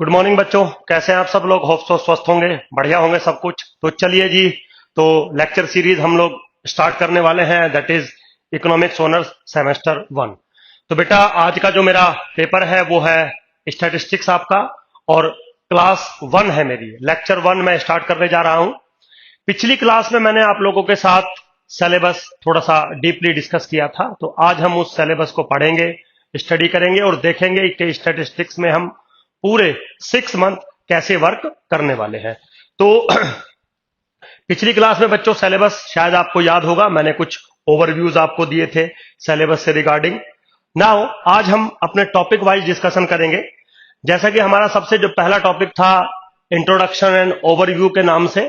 Good morning बच्चों, कैसे हैं आप सब लोग। होप सो स्वस्थ होंगे, बढ़िया होंगे सब कुछ। तो चलिए जी, तो लेक्चर सीरीज हम लोग स्टार्ट करने वाले हैं, that is economics honours semester 1। तो बेटा आज का जो मेरा पेपर है वो है स्टैटिस्टिक्स आपका, और क्लास 1 है मेरी, लेक्चर 1 मैं स्टार्ट करने जा रहा हूं। पिछली क्लास में मैंने आप लोगों के साथ सिलेबस थोड़ा सा डीपली डिस्कस किया था, तो आज हम उस सिलेबस को पढ़ेंगे, स्टडी करेंगे और देखेंगे कि स्टैटिस्टिक्स में हम पूरे 6 मंथ कैसे वर्क करने वाले हैं। तो पिछली क्लास में बच्चों सिलेबस शायद आपको याद होगा, मैंने कुछ ओवरव्यूज आपको दिए थे सिलेबस से रिगार्डिंग। नाउ आज हम अपने टॉपिक वाइज डिस्कशन करेंगे। जैसा कि हमारा सबसे जो पहला टॉपिक था इंट्रोडक्शन एंड ओवरव्यू के नाम से,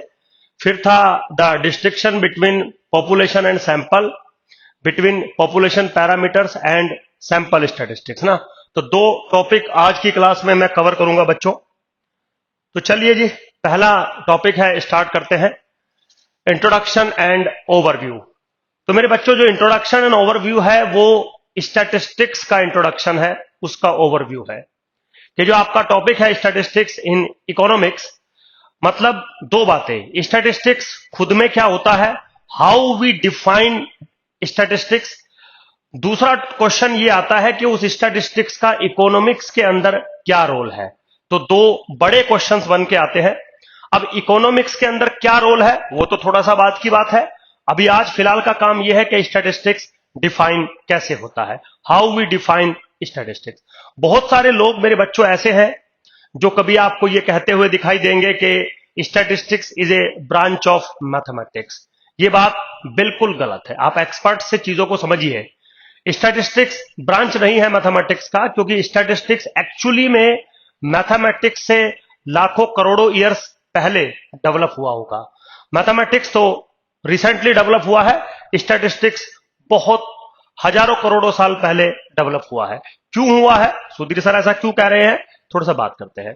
फिर था the distinction between population and sample, between population parameters and sample statistics ना। तो दो टॉपिक आज की क्लास में मैं कवर करूंगा बच्चों। तो चलिए जी, पहला टॉपिक है, स्टार्ट करते हैं, इंट्रोडक्शन एंड ओवरव्यू। तो मेरे बच्चों जो इंट्रोडक्शन एंड ओवरव्यू है वो स्टैटिस्टिक्स का इंट्रोडक्शन है, उसका ओवरव्यू है। ये जो आपका टॉपिक है स्टैटिस्टिक्स इन इकोनॉमिक्स, मतलब दो बातें, स्टैटिस्टिक्स खुद में क्या होता है, हाउ वी डिफाइन स्टैटिस्टिक्स। दूसरा क्वेश्चन ये आता है कि उस स्टैटिस्टिक्स का इकोनॉमिक्स के अंदर क्या रोल है। तो दो बड़े क्वेश्चंस बन के आते हैं। अब इकोनॉमिक्स के अंदर क्या रोल है वो तो थोड़ा सा बाद की बात है, अभी आज फिलहाल का काम यह है कि स्टैटिस्टिक्स डिफाइन कैसे होता है, हाउ वी डिफाइन स्टैटिस्टिक्स। बहुत सारे लोग मेरे बच्चों ऐसे हैं जो कभी आपको ये कहते हुए दिखाई देंगे कि statistics is a branch of mathematics. ये बात बिल्कुल गलत है, आप एक्सपर्ट से चीजों को समझिए। स्टैटिस्टिक्स ब्रांच नहीं है मैथमेटिक्स का, क्योंकि स्टैटिस्टिक्स एक्चुअली में मैथमेटिक्स से लाखों करोड़ों ईयर्स पहले डेवलप हुआ होगा। मैथमेटिक्स तो रिसेंटली डेवलप हुआ है, स्टैटिस्टिक्स बहुत हजारों करोड़ों साल पहले डेवलप हुआ है। क्यों हुआ है सुधीर सर, ऐसा क्यों कह रहे हैं, थोड़ा सा बात करते हैं।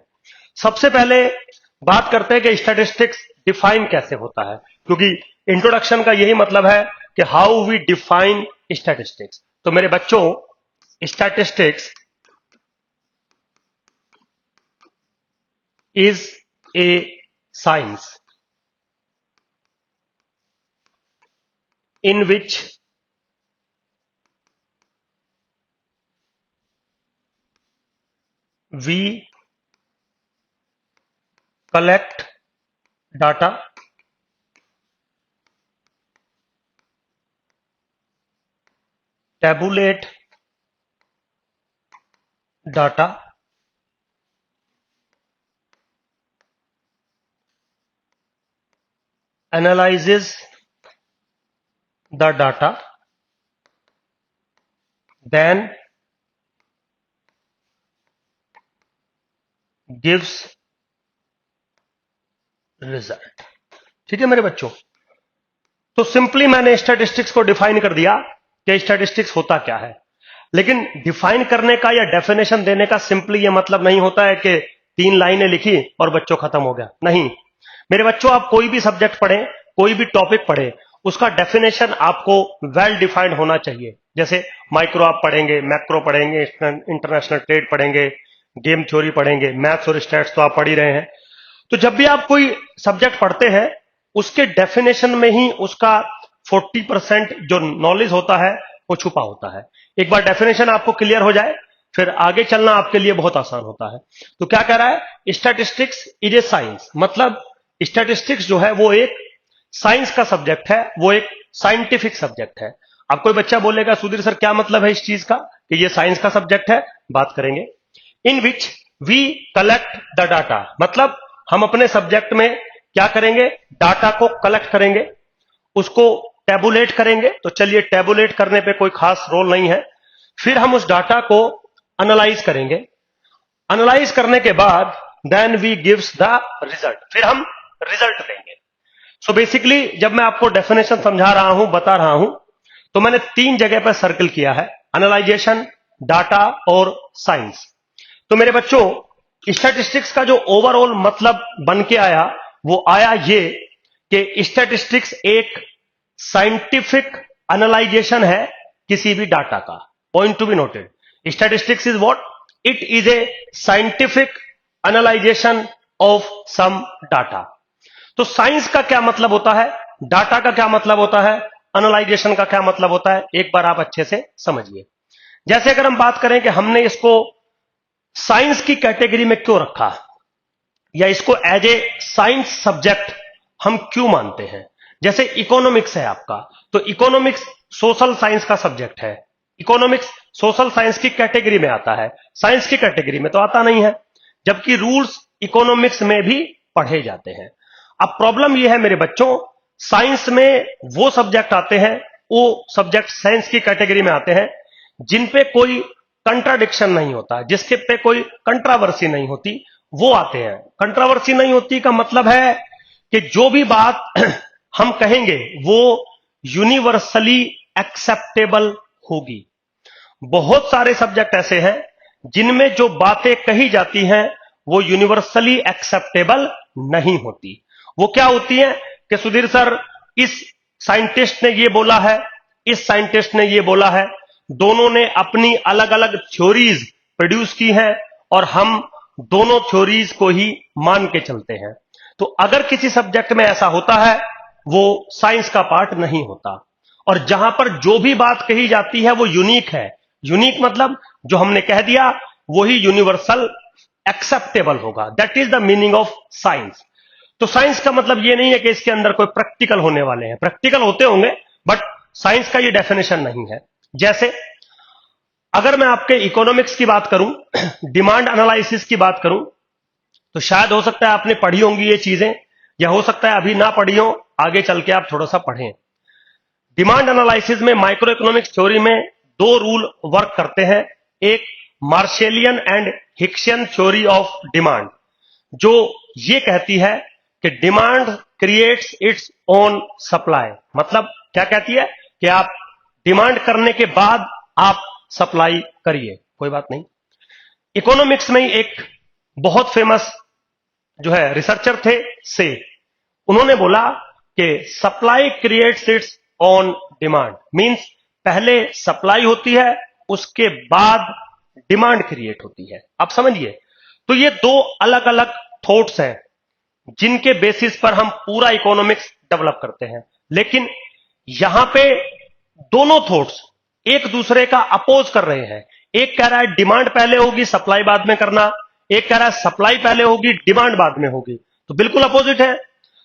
सबसे पहले बात करते हैं कि स्टैटिस्टिक्स डिफाइन कैसे होता है, क्योंकि इंट्रोडक्शन का यही मतलब है कि हाउ वी डिफाइन स्टैटिस्टिक्स। तो मेरे बच्चों statistics is a science in which we collect data, tabulate data, analyzes the data, then gives result। ठीक है मेरे बच्चों, तो सिंपली मैंने स्टैटिस्टिक्स को डिफाइन कर दिया कि स्टैटिस्टिक्स होता क्या है। लेकिन डिफाइन करने का या डेफिनेशन देने का सिंपली ये मतलब नहीं होता है कि 3 लाइनें लिखी और बच्चों खत्म हो गया, नहीं। मेरे बच्चों आप कोई भी सब्जेक्ट पढ़ें, कोई भी टॉपिक पढ़ें, उसका डेफिनेशन आपको वेल डिफाइंड होना चाहिए। जैसे माइक्रो आप पढ़ेंगे, मैक्रो पढ़ेंगे, इंटरनेशनल ट्रेड पढ़ेंगे, गेम थ्योरी पढ़ेंगे, मैथ्स और स्टैट्स तो आप पढ़ ही रहे हैं। तो जब भी आप कोई सब्जेक्ट पढ़ते हैं उसके डेफिनेशन में ही उसका 40% जो नॉलेज होता है वो छुपा होता है। एक बार डेफिनेशन आपको क्लियर हो जाए फिर आगे चलना आपके लिए बहुत आसान होता है। तो क्या कह रहा है, स्टैटिस्टिक्स इज ए साइंस, मतलब स्टैटिस्टिक्स जो है वो एक साइंस का सब्जेक्ट है, वो एक साइंटिफिक सब्जेक्ट है। अब कोई बच्चा बोलेगा सुधीर सर क्या मतलब है इस चीज का कि ये साइंस का सब्जेक्ट है, बात करेंगे। In which we collect the data, मतलब हम अपने सब्जेक्ट में क्या करेंगे, डाटा को कलेक्ट करेंगे, उसको टेबुलेट करेंगे। तो चलिए टेबुलेट करने पे कोई खास रोल नहीं है। फिर हम उस डाटा को एनालाइज करेंगे, एनालाइज करने के बाद then we gives the result, फिर हम रिजल्ट देंगे। सो बेसिकली जब मैं आपको डेफिनेशन समझा रहा हूं, बता रहा हूं, तो मैंने 3 जगह पर सर्कल किया है, एनालाइजेशन, डाटा और साइंस। तो मेरे बच्चों स्टैटिस्टिक्स का जो ओवरऑल मतलब बन के आया वो आया ये कि स्टैटिस्टिक्स एक साइंटिफिक एनालाइजेशन है किसी भी डाटा का। Point to be noted, statistics is what, it is a scientific analysation of some data. तो साइंस का क्या मतलब होता है, डाटा का क्या मतलब होता है, एनालाइजेशन का क्या मतलब होता है, एक बार आप अच्छे से समझिए। जैसे अगर हम बात करें कि हमने इसको साइंस की कैटेगरी में क्यों रखा, या इसको एज ए साइंस सब्जेक्ट हम क्यों मानते हैं। जैसे इकोनॉमिक्स है आपका, तो इकोनॉमिक्स सोशल साइंस का सब्जेक्ट है, इकोनॉमिक्स सोशल साइंस की कैटेगरी में आता है, साइंस की कैटेगरी में तो आता नहीं है, जबकि रूल्स इकोनॉमिक्स में भी पढ़े जाते हैं। अब प्रॉब्लम यह है मेरे बच्चों, साइंस में वो सब्जेक्ट आते हैं, वो सब्जेक्ट साइंस की कैटेगरी में आते हैं जिन पे कोई कंट्राडिक्शन नहीं होता, जिसके पे कोई कंट्रावर्सी नहीं होती, वो आते हैं। कंट्रावर्सी नहीं होती का मतलब है कि जो भी बात हम कहेंगे वो यूनिवर्सली एक्सेप्टेबल होगी। बहुत सारे सब्जेक्ट ऐसे हैं जिनमें जो बातें कही जाती हैं वो यूनिवर्सली एक्सेप्टेबल नहीं होती। वो क्या होती है कि सुधीर सर, इस साइंटिस्ट ने ये बोला है, इस साइंटिस्ट ने ये बोला है, दोनों ने अपनी अलग अलग थ्योरीज प्रोड्यूस की हैं और हम दोनों थ्योरीज को ही मान के चलते हैं। तो अगर किसी सब्जेक्ट में ऐसा होता है वो साइंस का पार्ट नहीं होता। और जहां पर जो भी बात कही जाती है वो यूनिक है, यूनिक मतलब जो हमने कह दिया वही यूनिवर्सल एक्सेप्टेबल होगा। That is the meaning of science. तो साइंस का मतलब ये नहीं है कि इसके अंदर कोई प्रैक्टिकल होने वाले हैं, प्रैक्टिकल होते होंगे बट साइंस का ये डेफिनेशन नहीं है। जैसे अगर मैं आपके इकोनॉमिक्स की बात करूं, डिमांड एनालिसिस की बात करूं, तो शायद हो सकता है आपने पढ़ी होंगी ये चीजें, या हो सकता है अभी ना पढ़ी हो, आगे चल के आप थोड़ा सा पढ़ें। डिमांड एनालिसिस में माइक्रो इकोनॉमिक्स थ्योरी में दो रूल वर्क करते हैं। एक Marshallian and Hicksian theory of demand, जो ये कहती है कि demand creates its own supply. मतलब क्या कहती है कि आप डिमांड करने के बाद आप सप्लाई करिए, कोई बात नहीं। इकोनॉमिक्स में एक बहुत फेमस जो है रिसर्चर थे से, उन्होंने बोला कि supply creates it's on demand, means पहले सप्लाई होती है उसके बाद डिमांड क्रिएट होती है। आप समझिए, तो ये दो अलग अलग थॉट्स हैं जिनके बेसिस पर हम पूरा इकोनॉमिक्स डेवलप करते हैं। लेकिन यहां पे दोनों थॉट्स एक दूसरे का अपोज कर रहे हैं। एक कह रहा है डिमांड पहले होगी सप्लाई बाद में करना, एक कह रहा है सप्लाई पहले होगी डिमांड बाद में होगी, तो बिल्कुल अपोजिट है।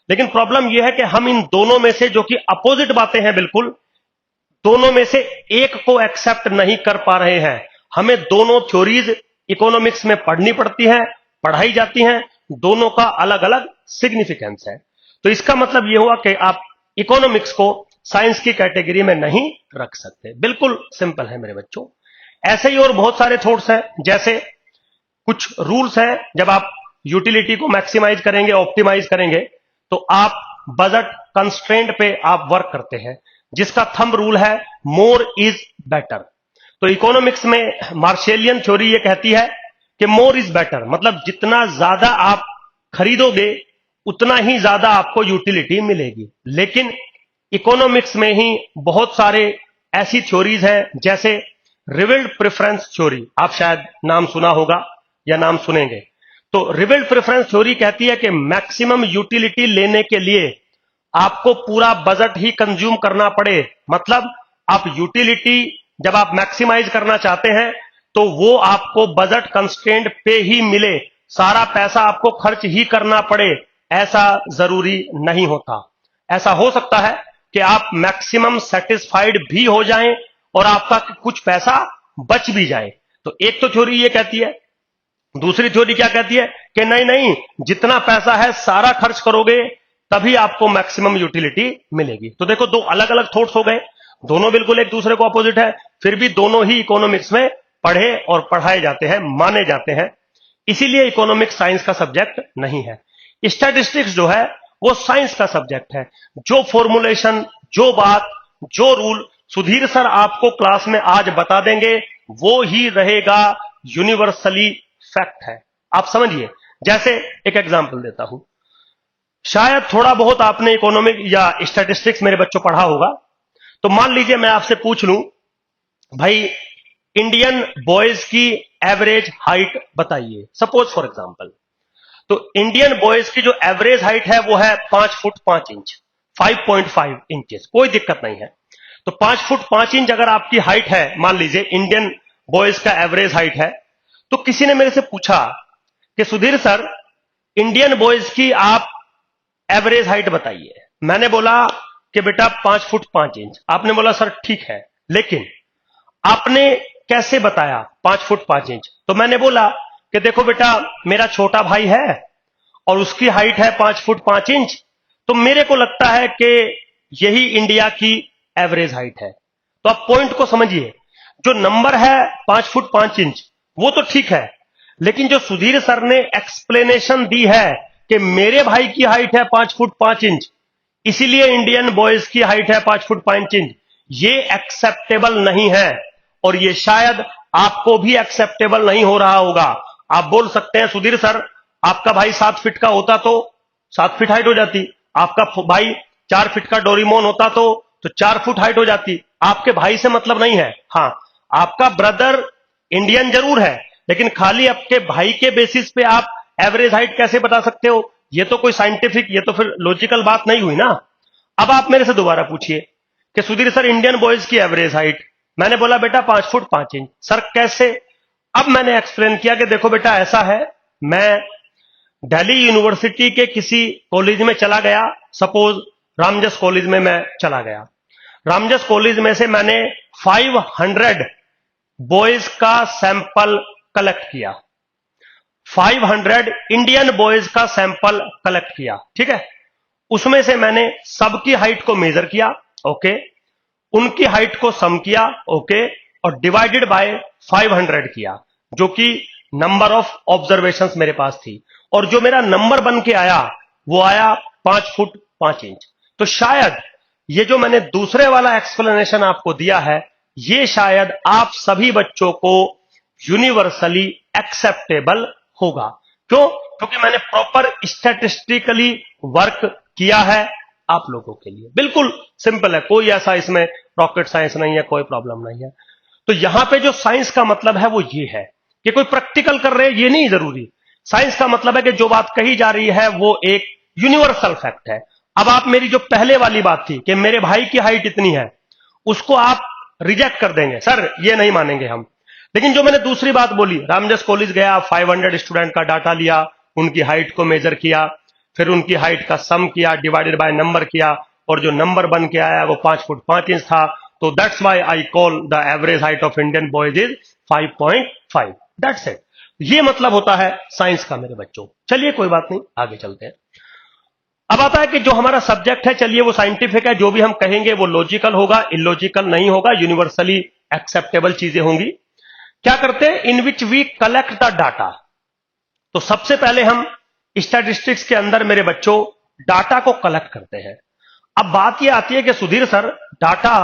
लेकिन प्रॉब्लम यह है कि हम इन दोनों में से, जो कि अपोजिट बातें हैं बिल्कुल, दोनों में से एक को एक्सेप्ट नहीं कर पा रहे हैं। हमें दोनों थ्योरीज इकोनॉमिक्स में पढ़नी पड़ती हैं, पढ़ाई जाती हैं, दोनों का अलग अलग सिग्निफिकेंस है। तो इसका मतलब यह हुआ कि आप इकोनॉमिक्स को साइंस की कैटेगरी में नहीं रख सकते। बिल्कुल सिंपल है मेरे बच्चों। ऐसे ही और बहुत सारे थॉट्स हैं, जैसे कुछ रूल्स हैं, जब आप यूटिलिटी को मैक्सिमाइज करेंगे, ऑप्टिमाइज करेंगे, तो आप बजट कंस्ट्रेंट पे आप वर्क करते हैं, जिसका थंब रूल है मोर इज बेटर। तो इकोनॉमिक्स में मार्शेलियन थ्योरी ये कहती है कि मोर इज बेटर, मतलब जितना ज्यादा आप खरीदोगे उतना ही ज्यादा आपको यूटिलिटी मिलेगी। लेकिन इकोनॉमिक्स में ही बहुत सारे ऐसी थ्योरीज हैं, जैसे रिविल्ड प्रेफरेंस थ्योरी, आप शायद नाम सुना होगा या नाम सुनेंगे। तो रिविल्ड प्रेफरेंस थ्योरी कहती है कि मैक्सिमम यूटिलिटी लेने के लिए आपको पूरा बजट ही कंज्यूम करना पड़े। मतलब आप यूटिलिटी जब आप मैक्सिमाइज करना चाहते हैं तो वो आपको बजट कंस्ट्रेंट पे ही मिले, सारा पैसा आपको खर्च ही करना पड़े, ऐसा जरूरी नहीं होता। ऐसा हो सकता है कि आप मैक्सिमम सेटिस्फाइड भी हो जाएं और आपका कुछ पैसा बच भी जाए। तो एक तो थ्योरी ये कहती है। दूसरी थ्योरी क्या कहती है कि नहीं नहीं, जितना पैसा है सारा खर्च करोगे तभी आपको मैक्सिमम यूटिलिटी मिलेगी। तो देखो, दो अलग अलग थॉट्स हो गए, दोनों बिल्कुल एक दूसरे को अपोजिट है, फिर भी दोनों ही इकोनॉमिक्स में पढ़े और पढ़ाए जाते हैं, माने जाते हैं। इसीलिए इकोनॉमिक्स साइंस का सब्जेक्ट नहीं है। स्टैटिस्टिक्स जो है वो साइंस का सब्जेक्ट है। जो फॉर्मुलेशन, जो बात, जो रूल सुधीर सर आपको क्लास में आज बता देंगे वो ही रहेगा, यूनिवर्सली फैक्ट है। आप समझिए, जैसे एक एग्जांपल देता हूं, शायद थोड़ा बहुत आपने इकोनॉमिक या स्टैटिस्टिक्स मेरे बच्चों पढ़ा होगा। तो मान लीजिए मैं आपसे पूछ लूं, भाई इंडियन बॉयज की एवरेज हाइट बताइए, सपोज फॉर एग्जांपल। तो इंडियन बॉयज की जो एवरेज हाइट है वो है 5 फुट 5 इंच, 5.5 इंचेस, कोई दिक्कत नहीं है। तो 5 फुट 5 इंच अगर आपकी हाइट है, मान लीजिए इंडियन बॉयज का एवरेज हाइट है, तो किसी ने मेरे से पूछा कि सुधीर सर इंडियन बॉयज की आप एवरेज हाइट बताइए। मैंने बोला कि बेटा 5 फुट 5 इंच। आपने बोला सर ठीक है, लेकिन आपने कैसे बताया 5 फुट 5 इंच? तो मैंने बोला कि देखो बेटा, मेरा छोटा भाई है और उसकी हाइट है 5 फुट 5 इंच, तो मेरे को लगता है कि यही इंडिया की एवरेज हाइट है। तो आप पॉइंट को समझिए, जो नंबर है 5 फुट 5 इंच वो तो ठीक है, लेकिन जो सुधीर सर ने एक्सप्लेनेशन दी है कि मेरे भाई की हाइट है 5 फुट 5 इंच, इसीलिए इंडियन बॉयज की हाइट है 5 फुट 5 इंच, ये एक्सेप्टेबल नहीं है और ये शायद आपको भी एक्सेप्टेबल नहीं हो रहा होगा। आप बोल सकते हैं सुधीर सर आपका भाई 7 फीट का होता तो 7 फीट हाइट हो जाती, आपका भाई 4 फीट का डोरीमोन होता तो 4 फुट हाइट हो जाती। आपके भाई से मतलब नहीं है। हां, आपका ब्रदर इंडियन जरूर है, लेकिन खाली आपके भाई के बेसिस पे आप एवरेज हाइट कैसे बता सकते हो? ये तो कोई साइंटिफिक, ये तो फिर लॉजिकल बात नहीं हुई ना। अब आप मेरे से दोबारा पूछिए कि सुधीर सर इंडियन बॉयज की एवरेज हाइट, मैंने बोला बेटा 5 फुट 5 इंच। सर कैसे? अब मैंने एक्सप्लेन किया कि देखो बेटा ऐसा है, मैं दिल्ली यूनिवर्सिटी के किसी कॉलेज में चला गया, सपोज रामजस कॉलेज में मैं चला गया। रामजस कॉलेज में से मैंने 500 बॉयज का सैंपल कलेक्ट किया, 500 इंडियन बॉयज का सैंपल कलेक्ट किया, ठीक है। उसमें से मैंने सबकी हाइट को मेजर किया, ओके, उनकी हाइट को सम किया, ओके, और डिवाइडेड बाय 500 किया, जो कि नंबर ऑफ ऑब्जर्वेशंस मेरे पास थी, और जो मेरा नंबर बन के आया वो आया 5 फुट 5 इंच। तो शायद ये जो मैंने दूसरे वाला एक्सप्लेनेशन आपको दिया है, ये शायद आप सभी बच्चों को यूनिवर्सली एक्सेप्टेबल होगा। क्यों? क्योंकि मैंने प्रॉपर स्टैटिस्टिकली वर्क किया है आप लोगों के लिए। बिल्कुल सिंपल है, कोई ऐसा इसमें रॉकेट साइंस नहीं है, कोई प्रॉब्लम नहीं है। तो यहां पे जो साइंस का मतलब है वो ये है कि कोई प्रैक्टिकल कर रहे हैं ये नहीं जरूरी। साइंस का मतलब है कि जो बात कही जा रही है वो एक यूनिवर्सल फैक्ट है। अब आप मेरी जो पहले वाली बात थी कि मेरे भाई की हाइट इतनी है, उसको आप रिजेक्ट कर देंगे, सर ये नहीं मानेंगे हम। लेकिन जो मैंने दूसरी बात बोली, रामजस कॉलेज गया, 500 स्टूडेंट का डाटा लिया, उनकी हाइट को मेजर किया, फिर उनकी हाइट का सम किया, डिवाइडेड बाय नंबर किया, और जो नंबर बन के आया वो 5 फुट 5 इंच था। तो that's why I call the average height of Indian boys is 5.5। That's it. ये मतलब होता है साइंस का मेरे बच्चों। चलिए कोई बात नहीं, आगे चलते हैं। अब आता है कि जो हमारा सब्जेक्ट है, चलिए वो साइंटिफिक है, जो भी हम कहेंगे वो लॉजिकल होगा, इलॉजिकल नहीं होगा, यूनिवर्सली एक्सेप्टेबल चीजें होंगी। क्या करते हैं? In which we collect the data. तो सबसे पहले हम स्टैटिस्टिक्स के अंदर मेरे बच्चों डाटा को कलेक्ट करते हैं। अब बात यह आती है कि सुधीर सर डाटा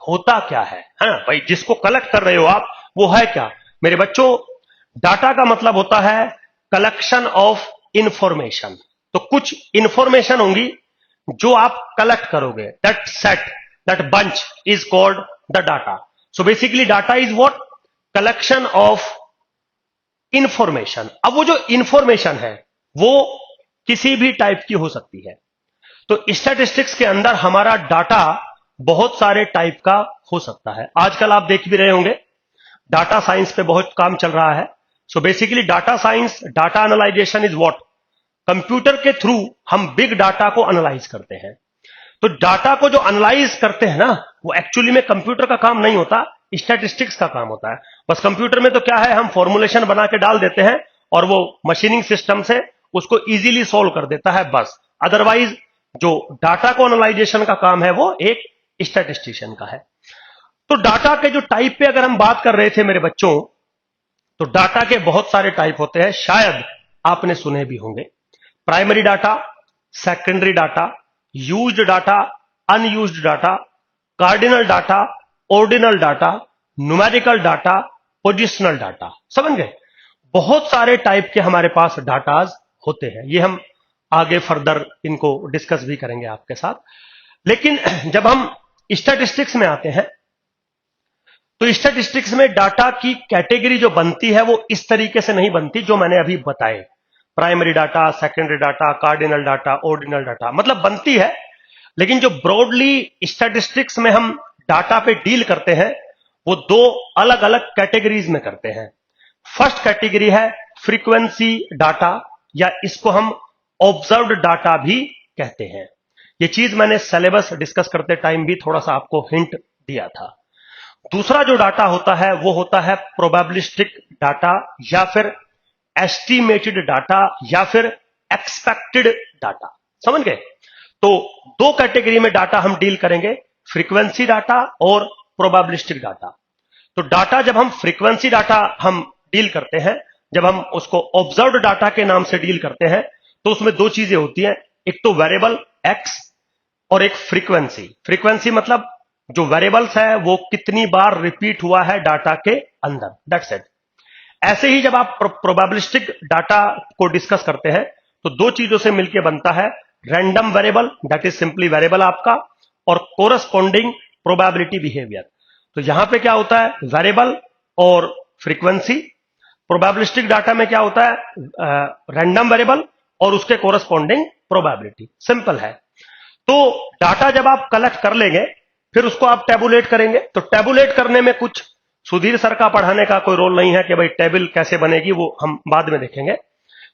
होता क्या है? हाँ भाई, जिसको कलेक्ट कर रहे हो आप वो है क्या? मेरे बच्चों डाटा का मतलब होता है कलेक्शन ऑफ इंफॉर्मेशन। तो कुछ इंफॉर्मेशन होंगी जो आप कलेक्ट करोगे, that set, that bunch is called the data. So basically data is what? Collection of information. अब वो जो इंफॉर्मेशन है वो किसी भी टाइप की हो सकती है। तो स्टैटिस्टिक्स के अंदर हमारा डाटा बहुत सारे टाइप का हो सकता है। आजकल आप देख भी रहे होंगे डाटा साइंस पे बहुत काम चल रहा है। So basically data science, data analysation is what? Computer के थ्रू हम बिग डाटा को एनालाइज करते हैं। तो डाटा को जो एनालाइज करते हैं ना, वो एक्चुअली में कंप्यूटर का काम नहीं होता, स्टैटिस्टिक्स का काम होता है। बस कंप्यूटर में तो क्या है, हम फॉर्मुलेशन बना के डाल देते हैं और वो मशीनिंग सिस्टम से उसको इजीली सॉल्व कर देता है, बस। अदरवाइज जो डाटा को एनालाइजेशन का काम है वो एक स्टैटिस्टिशियन का है। तो डाटा के जो टाइप पे अगर हम बात कर रहे थे मेरे बच्चों, तो डाटा के बहुत सारे टाइप होते हैं, शायद आपने सुने भी होंगे। Primary data, secondary data, used data, unused data, cardinal data, ordinal data, numerical data, positional data. समझ गए? बहुत सारे टाइप के हमारे पास डाटाज होते हैं। ये हम आगे फर्दर इनको डिस्कस भी करेंगे आपके साथ। लेकिन जब हम स्टैटिस्टिक्स में आते हैं तो स्टैटिस्टिक्स में डाटा की कैटेगरी जो बनती है वो इस तरीके से नहीं बनती जो मैंने अभी बताए। Primary data, secondary data, cardinal data, ordinal data, मतलब बनती है। लेकिन जो ब्रॉडली स्टैटिस्टिक्स में हम डाटा पे डील करते हैं वो दो अलग अलग कैटेगरीज में करते हैं। फर्स्ट कैटेगरी है फ्रीक्वेंसी डाटा, या इसको हम ऑब्जर्व्ड डाटा भी कहते हैं। ये चीज मैंने सिलेबस डिस्कस करते टाइम भी थोड़ा सा आपको हिंट दिया था। दूसरा जो डाटा होता है वो होता है प्रोबेबिलिस्टिक डाटा, या फिर एस्टिमेटेड डाटा, या फिर एक्सपेक्टेड डाटा। समझ गए? तो दो कैटेगरी में डाटा हम डील करेंगे, फ्रीक्वेंसी डाटा और प्रोबेबिलिस्टिक डाटा। तो डाटा जब हम फ्रीक्वेंसी डाटा हम डील करते हैं, जब हम उसको ऑब्जर्व्ड डाटा के नाम से डील करते हैं, तो उसमें दो चीजें होती हैं, एक तो वेरिएबल एक्स और एक फ्रीक्वेंसी। फ्रीक्वेंसी मतलब जो वेरिएबल्स है वो कितनी बार रिपीट हुआ है डाटा के अंदर, दैट्स इट। ऐसे ही जब आप प्रोबेबिलिस्टिक डाटा को डिस्कस करते हैं तो दो चीजों से मिलकर बनता है random variable, that is simply variable आपका, और कोरस्पॉन्डिंग प्रोबेबिलिटी बिहेवियर। तो यहां पे क्या होता है, वेरिएबल और फ्रीक्वेंसी। प्रोबेबिलिस्टिक डाटा में क्या होता है, रैंडम वेरिएबल और उसके कोरस्पॉन्डिंग प्रोबेबिलिटी। सिंपल है। तो डाटा जब आप कलेक्ट कर लेंगे फिर उसको आप टेबुलेट करेंगे। तो टेबुलेट करने में कुछ सुधीर सर का पढ़ाने का कोई रोल नहीं है कि भाई टेबल कैसे बनेगी, वो हम बाद में देखेंगे।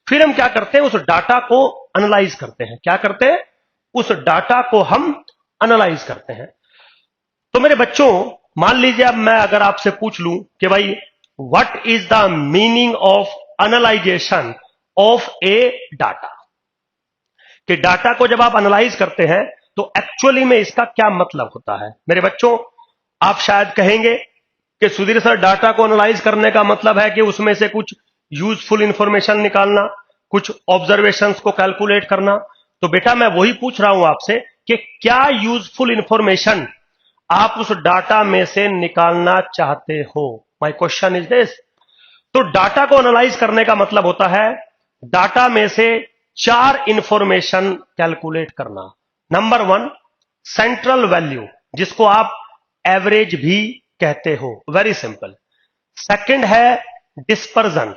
फिर हम क्या करते हैं, उस डाटा को एनालाइज करते हैं। क्या करते हैं, उस डाटा को हम एनालाइज करते हैं। तो मेरे बच्चों, मान लीजिए अब मैं अगर आपसे पूछ लूं कि भाई what is the meaning of analysation of A data, कि डाटा को जब आप एनालाइज करते हैं तो एक्चुअली में इसका क्या मतलब होता है। मेरे बच्चों, आप शायद कहेंगे कि सुधीर सर डाटा को एनालाइज करने का मतलब है कि उसमें से कुछ यूजफुल इंफॉर्मेशन निकालना, कुछ ऑब्जर्वेशंस को कैलकुलेट करना। तो बेटा मैं वही पूछ रहा हूं आपसे कि क्या यूजफुल इंफॉर्मेशन आप उस डाटा में से निकालना चाहते हो। My question is this. तो डाटा को एनालाइज करने का मतलब होता है डाटा में से चार इंफॉर्मेशन कैलकुलेट करना। नंबर वन, सेंट्रल वैल्यू, जिसको आप एवरेज भी कहते हो, वेरी सिंपल। सेकंड है डिस्पर्जन,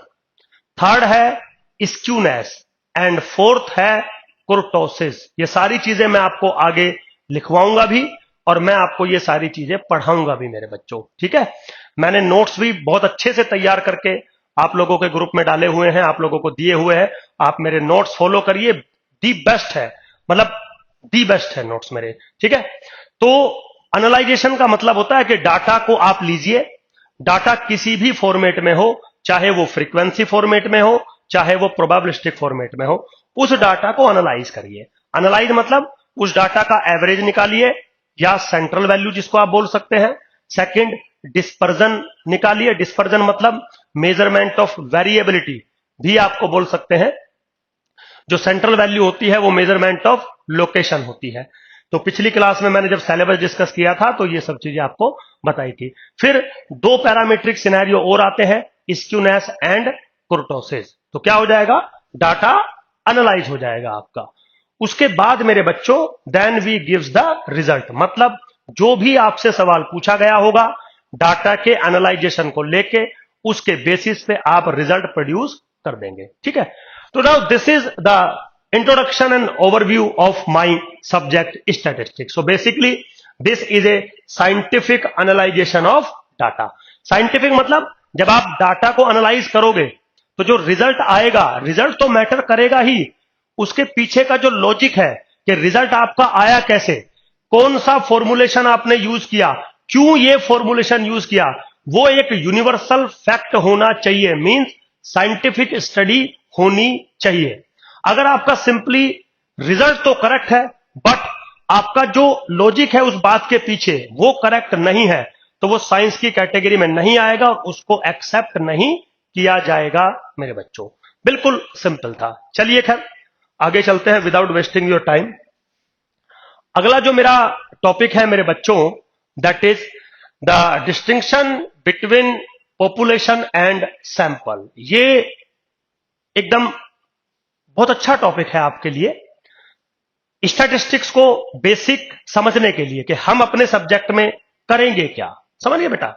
थर्ड है स्क्यूनेस, एंड फोर्थ है कुर्टोसिस। ये सारी चीजें मैं आपको आगे लिखवाऊंगा भी और मैं आपको ये सारी चीजें पढ़ाऊंगा भी मेरे बच्चों, ठीक है। मैंने नोट्स भी बहुत अच्छे से तैयार करके आप लोगों के ग्रुप में डाले हुए हैं, आप लोगों को दिए हुए हैं। आप मेरे नोट्स फॉलो करिए, दी बेस्ट है, मतलब दी बेस्ट है नोट्स मेरे, ठीक है। तो एनालाइजेशन का मतलब होता है कि डाटा को आप लीजिए, डाटा किसी भी फॉर्मेट में हो, चाहे वो फ्रीक्वेंसी फॉर्मेट में हो, चाहे वो प्रोबेबिलिस्टिक फॉर्मेट में हो, उस डाटा को एनालाइज करिए। एनालाइज मतलब उस डाटा का एवरेज निकालिए या सेंट्रल वैल्यू जिसको आप बोल सकते हैं। सेकंड, डिस्पर्जन निकालिए। डिस्पर्जन मतलब मेजरमेंट ऑफ वेरिएबिलिटी भी आपको बोल सकते हैं। जो सेंट्रल वैल्यू होती है वो मेजरमेंट ऑफ लोकेशन होती है। तो पिछली क्लास में मैंने जब सिलेबस डिस्कस किया था तो ये सब चीजें आपको बताई थी। फिर दो पैरामीट्रिक सिनेरियो और आते हैं, स्क्यूनेस एंड कुर्टोसिस। तो क्या हो जाएगा, डाटा एनालाइज हो जाएगा आपका। उसके बाद मेरे बच्चों, then we gives the result, मतलब जो भी आपसे सवाल पूछा गया होगा डाटा के एनालाइजेशन को लेके, उसके बेसिस पे आप रिजल्ट प्रोड्यूस कर देंगे, ठीक है। तो now this is the introduction and overview of my subject statistics. So basically this is a scientific analyzation of data. Scientific मतलब जब आप डाटा को एनालाइज करोगे तो जो रिजल्ट आएगा, रिजल्ट तो मैटर करेगा ही, उसके पीछे का जो लॉजिक है कि रिजल्ट आपका आया कैसे, कौन सा फॉर्मुलेशन आपने यूज किया, क्यों ये फॉर्मुलेशन यूज किया, वो एक यूनिवर्सल फैक्ट होना चाहिए, मींस साइंटिफिक स्टडी होनी चाहिए। अगर आपका सिंपली रिजल्ट तो करेक्ट है बट आपका जो लॉजिक है उस बात के पीछे वो करेक्ट नहीं है, तो वो साइंस की कैटेगरी में नहीं आएगा और उसको एक्सेप्ट नहीं किया जाएगा मेरे बच्चों। बिल्कुल सिंपल था। चलिए खैर आगे चलते हैं विदाउट वेस्टिंग योर टाइम। अगला जो मेरा टॉपिक है मेरे बच्चों, that is the distinction between population and sample. ये एकदम बहुत अच्छा टॉपिक है आपके लिए, स्टैटिस्टिक्स को बेसिक समझने के लिए कि हम अपने सब्जेक्ट में करेंगे क्या। समझिए बेटा,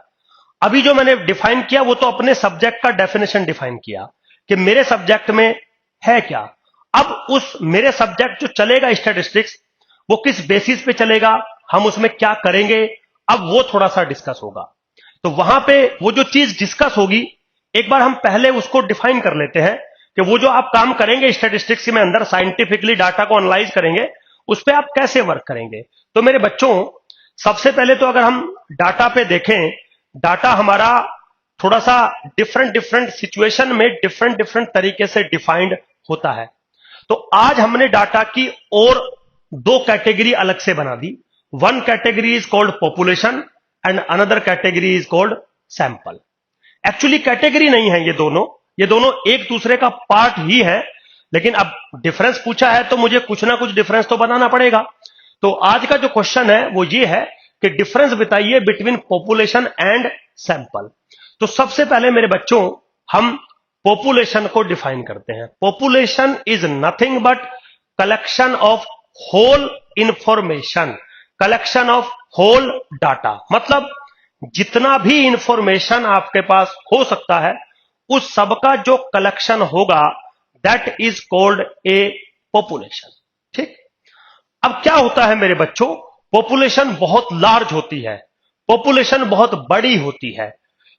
अभी जो मैंने डिफाइन किया वो तो अपने सब्जेक्ट का डेफिनेशन डिफाइन किया कि मेरे सब्जेक्ट में है क्या। अब उस मेरे सब्जेक्ट जो चलेगा स्टैटिस्टिक्स, वो किस बेसिस पे चलेगा, हम उसमें क्या करेंगे, अब वो थोड़ा सा डिस्कस होगा। तो वहां पे वो जो चीज डिस्कस होगी, एक बार हम पहले उसको डिफाइन कर लेते हैं कि वो जो आप काम करेंगे स्टैटिस्टिक्स में अंदर साइंटिफिकली डाटा को एनालाइज करेंगे, उस पर आप कैसे वर्क करेंगे। तो मेरे बच्चों, सबसे पहले तो अगर हम डाटा पे देखें, डाटा हमारा थोड़ा सा डिफरेंट डिफरेंट सिचुएशन में डिफरेंट डिफरेंट तरीके से डिफाइंड होता है। तो आज हमने डाटा की और दो कैटेगरी अलग से बना दी। One category is called population and another category is called sample. Actually category नहीं है ये दोनों एक दूसरे का पार्ट ही है, लेकिन अब डिफरेंस पूछा है तो मुझे कुछ ना कुछ डिफरेंस तो बनाना पड़ेगा। तो आज का जो क्वेश्चन है वो ये है कि डिफरेंस बताइए बिटवीन पॉपुलेशन एंड सैंपल। तो सबसे पहले मेरे बच्चों, हम पॉपुलेशन को डिफाइन करते हैं। Population is nothing but collection of whole information, collection of whole data. मतलब जितना भी इंफॉर्मेशन आपके पास हो सकता है, उस सबका जो कलेक्शन होगा, that is called a population. ठीक। अब क्या होता है मेरे बच्चों, पॉपुलेशन बहुत लार्ज होती है, पॉपुलेशन बहुत बड़ी होती है,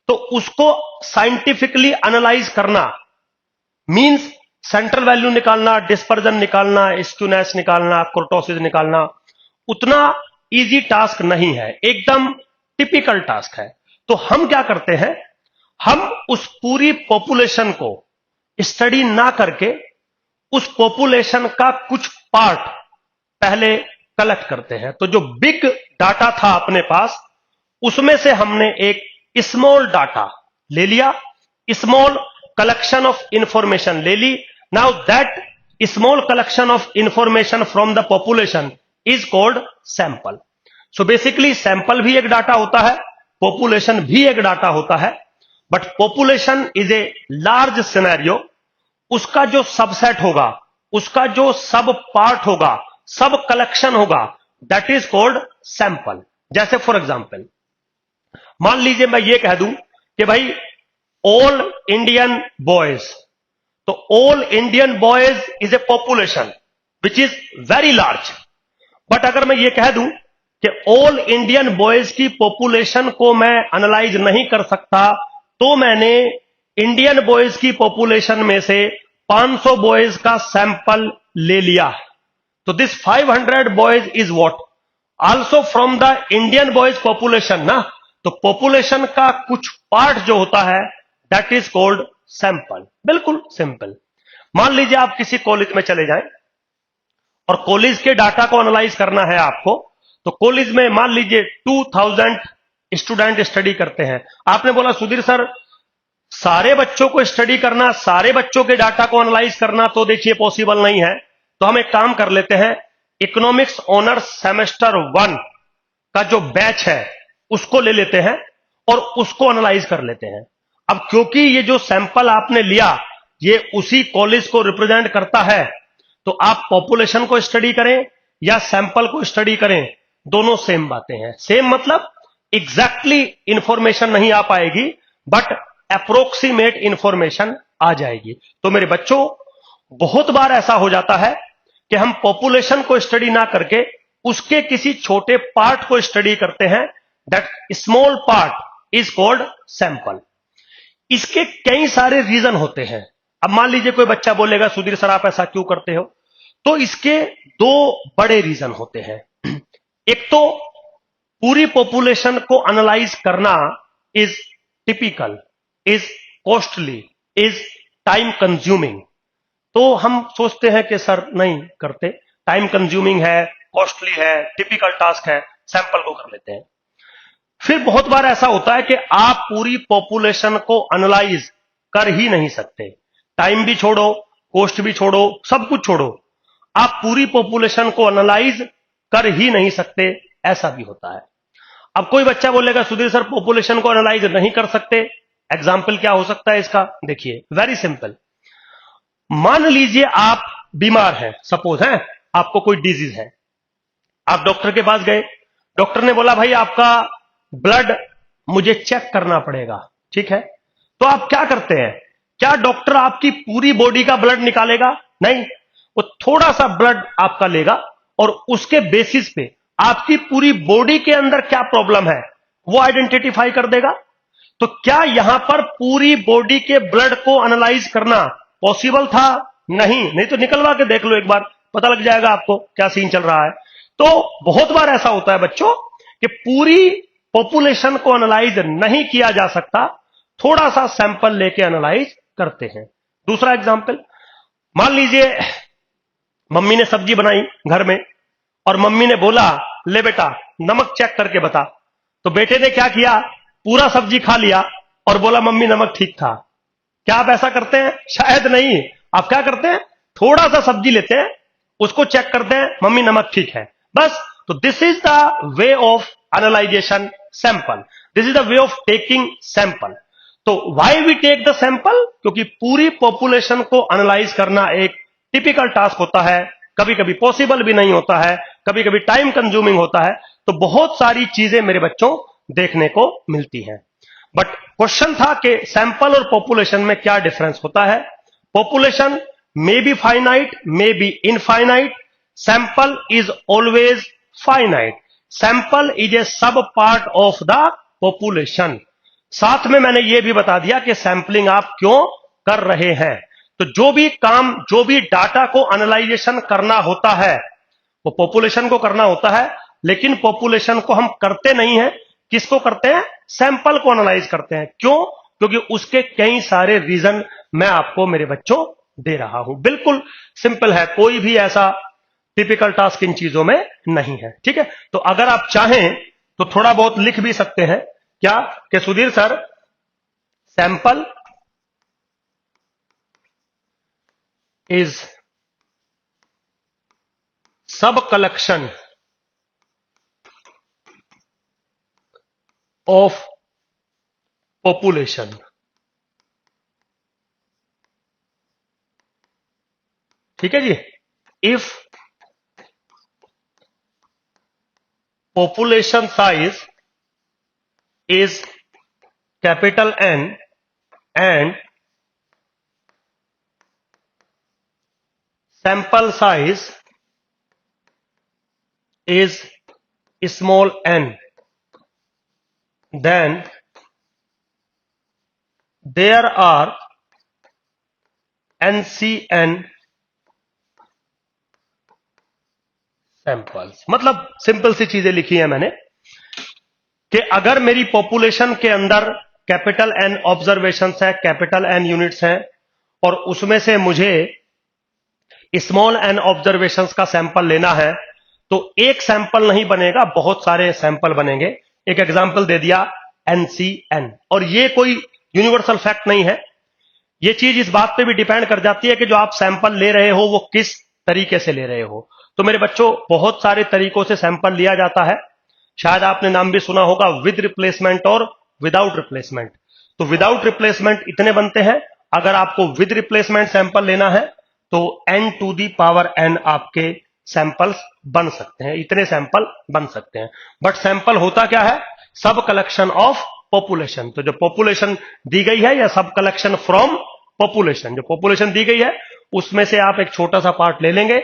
तो उसको साइंटिफिकली एनालाइज करना मींस सेंट्रल वैल्यू निकालना, डिस्पर्जन निकालना, स्क्यूनेस निकालना, कुर्टोसिस निकालना, उतना इजी टास्क नहीं है, एकदम टिपिकल टास्क है। तो हम क्या करते हैं, हम उस पूरी पॉपुलेशन को स्टडी ना करके उस पॉपुलेशन का कुछ पार्ट पहले कलेक्ट करते हैं। तो जो बिग डाटा था अपने पास, उसमें से हमने एक स्मॉल डाटा ले लिया, स्मॉल कलेक्शन ऑफ इंफॉर्मेशन ले ली। Now that small collection of information from the population is called sample. So basically sample भी एक डाटा होता है, पॉपुलेशन भी एक डाटा होता है, but population is a large scenario. उसका जो सबसेट होगा, उसका जो सब पार्ट होगा, सब कलेक्शन होगा, दैट इज कॉल्ड सैंपल। जैसे फॉर एग्जाम्पल मान लीजिए मैं ये कह दूं कि भाई ऑल इंडियन बॉयज, तो all Indian boys is a population which is very large. But अगर मैं ये कह दूं कि ऑल इंडियन बॉयज की पॉपुलेशन को मैं एनालाइज नहीं कर सकता, तो मैंने इंडियन बॉयज की पॉपुलेशन में से 500 बॉयज का सैंपल ले लिया, तो this 500 boys is what, also from the Indian boys population ना। तो पॉपुलेशन का कुछ पार्ट जो होता है, दैट इज कॉल्ड सैंपल। बिल्कुल सिंपल। मान लीजिए आप किसी कॉलेज में चले जाएं और कॉलेज के डाटा को एनालाइज करना है आपको, तो कॉलेज में मान लीजिए 2000 स्टूडेंट स्टडी करते हैं। आपने बोला सुधीर सर, सारे बच्चों को स्टडी करना, सारे बच्चों के डाटा को एनालाइज करना तो देखिए पॉसिबल नहीं है। तो हम एक काम कर लेते हैं, इकोनॉमिक्स ऑनर्स सेमेस्टर 1 का जो बैच है उसको ले लेते हैं और उसको एनालाइज कर लेते हैं। अब क्योंकि ये जो सैंपल आपने लिया ये उसी कॉलेज को रिप्रेजेंट करता है, तो आप पॉपुलेशन को स्टडी करें या सैंपल को स्टडी करें, दोनों सेम बातें हैं। सेम मतलब एग्जैक्टली इंफॉर्मेशन नहीं आ पाएगी, बट अप्रोक्सीमेट इंफॉर्मेशन आ जाएगी। तो मेरे बच्चों, बहुत बार ऐसा हो जाता है कि हम पॉपुलेशन को स्टडी ना करके उसके किसी छोटे पार्ट को स्टडी करते हैं, that small part is called sample. इसके कई सारे रीजन होते हैं। अब मान लीजिए कोई बच्चा बोलेगा सुधीर सर आप ऐसा क्यों करते हो, तो इसके दो बड़े रीजन होते हैं। एक तो पूरी पॉपुलेशन को एनालाइज करना is typical, is costly, is time consuming. तो हम सोचते हैं कि सर नहीं करते, टाइम कंज्यूमिंग है, कॉस्टली है, टिपिकल टास्क है, सैंपल को कर लेते हैं। फिर बहुत बार ऐसा होता है कि आप पूरी पॉपुलेशन को एनालाइज कर ही नहीं सकते, टाइम भी छोड़ो, कॉस्ट भी छोड़ो, सब कुछ छोड़ो, आप पूरी पॉपुलेशन को एनालाइज कर ही नहीं सकते, ऐसा भी होता है। अब कोई बच्चा बोलेगा सुधीर सर पॉपुलेशन को एनालाइज नहीं कर सकते, एग्जाम्पल क्या हो सकता है इसका, देखिए वेरी सिंपल। मान लीजिए आप बीमार हैं, सपोज है आपको कोई डिजीज है, आप डॉक्टर के पास गए, डॉक्टर ने बोला भाई आपका ब्लड मुझे चेक करना पड़ेगा, ठीक है। तो आप क्या करते हैं, क्या डॉक्टर आपकी पूरी बॉडी का ब्लड निकालेगा? नहीं, वो थोड़ा सा ब्लड आपका लेगा और उसके बेसिस पे आपकी पूरी बॉडी के अंदर क्या प्रॉब्लम है वो आइडेंटिफाई कर देगा। तो क्या यहां पर पूरी बॉडी के ब्लड को एनालाइज करना पॉसिबल था? नहीं। नहीं तो निकलवा के देख लो एक बार, पता लग जाएगा आपको क्या सीन चल रहा है। तो बहुत बार ऐसा होता है बच्चों कि पूरी पॉपुलेशन को एनालाइज नहीं किया जा सकता, थोड़ा सा सैंपल लेके एनालाइज करते हैं। दूसरा एग्जांपल, मान लीजिए मम्मी ने सब्जी बनाई घर में और मम्मी ने बोला ले बेटा नमक चेक करके बता। तो बेटे ने क्या किया, पूरा सब्जी खा लिया और बोला मम्मी नमक ठीक था। क्या आप ऐसा करते हैं? शायद नहीं। आप क्या करते हैं, थोड़ा सा सब्जी लेते हैं, उसको चेक करते हैं, मम्मी नमक ठीक है, बस। तो this is the way of analyzation sample, this is the way of taking sample. तो why we take the sample? क्योंकि पूरी पॉपुलेशन को एनालाइज करना एक टिपिकल टास्क होता है, कभी कभी पॉसिबल भी नहीं होता है, कभी कभी टाइम कंज्यूमिंग होता है। तो बहुत सारी चीजें मेरे बच्चों देखने को मिलती हैं। बट क्वेश्चन था कि सैंपल और पॉपुलेशन में क्या डिफरेंस होता है। Population may be finite, may be infinite, sample is always finite. Sample is a सब पार्ट ऑफ द पॉपुलेशन। साथ में मैंने यह भी बता दिया कि सैंपलिंग आप क्यों कर रहे हैं। तो जो भी काम, जो भी डाटा को एनालाइजेशन करना होता है वो पॉपुलेशन को करना होता है, लेकिन पॉपुलेशन को हम करते नहीं है। किसको करते हैं? सैंपल को एनालाइज करते हैं। क्यों? क्योंकि उसके कई सारे रीजन मैं आपको मेरे बच्चों दे रहा हूं। बिल्कुल सिंपल है, कोई भी ऐसा टिपिकल टास्क इन चीजों में नहीं है। ठीक है, तो अगर आप चाहें तो थोड़ा बहुत लिख भी सकते हैं। क्या कि Sudhir sir, sample is sub collection of population. ठीक है जी। If population size is capital N and sample size is small n, then there are NCN samples. मतलब सिंपल सी चीजें लिखी है मैंने कि अगर मेरी पॉपुलेशन के अंदर कैपिटल N ऑब्जर्वेशंस है, कैपिटल N यूनिट्स हैं, और उसमें से मुझे स्मॉल n ऑब्जर्वेशंस का सैंपल लेना है, तो एक सैंपल नहीं बनेगा, बहुत सारे सैंपल बनेंगे। एक एग्जांपल दे दिया NCN। और ये कोई यूनिवर्सल फैक्ट नहीं है, ये चीज इस बात पे भी डिपेंड कर जाती है कि जो आप सैंपल ले रहे हो वो किस तरीके से ले रहे हो। तो मेरे बच्चों बहुत सारे तरीकों से सैंपल लिया जाता है। शायद आपने नाम भी सुना होगा विद रिप्लेसमेंट और विदाउट रिप्लेसमेंट। तो विदाउट रिप्लेसमेंट इतने बनते हैं, अगर आपको विद रिप्लेसमेंट सैंपल लेना है तो n to the power n आपके सैंपल्स बन सकते हैं, इतने सैंपल बन सकते हैं। बट सैंपल होता क्या है? सब कलेक्शन ऑफ पॉपुलेशन। तो जो पॉपुलेशन दी गई है या सब कलेक्शन फ्रॉम पॉपुलेशन, जो पॉपुलेशन दी गई है उसमें से आप एक छोटा सा पार्ट ले लेंगे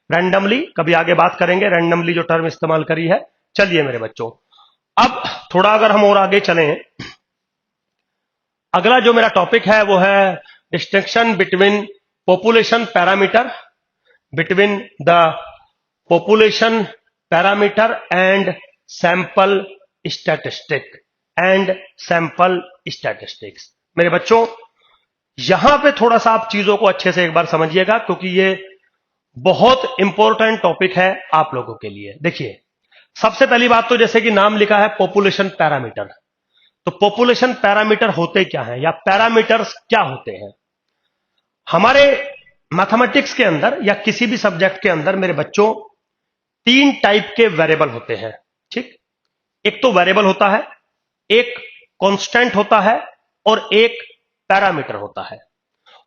रैंडमली। कभी आगे बात करेंगे रैंडमली जो टर्म इस्तेमाल करी है। चलिए मेरे बच्चों, अब थोड़ा अगर हम और आगे चलें, अगला जो मेरा टॉपिक है वो है distinction between population parameter, between the population parameter and sample statistic and sample statistics। मेरे बच्चों यहां पे थोड़ा सा आप चीजों को अच्छे से एक बार समझिएगा, क्योंकि ये बहुत इंपॉर्टेंट टॉपिक है आप लोगों के लिए। देखिए, सबसे पहली बात तो जैसे कि नाम लिखा है पॉपुलेशन पैरामीटर, तो पॉपुलेशन पैरामीटर होते क्या है या पैरामीटर्स क्या होते हैं? हमारे मैथमेटिक्स के अंदर या किसी भी सब्जेक्ट के अंदर मेरे बच्चों तीन टाइप के वेरिएबल होते हैं। ठीक, एक तो वेरिएबल होता है, एक कांस्टेंट होता है और एक पैरामीटर होता है।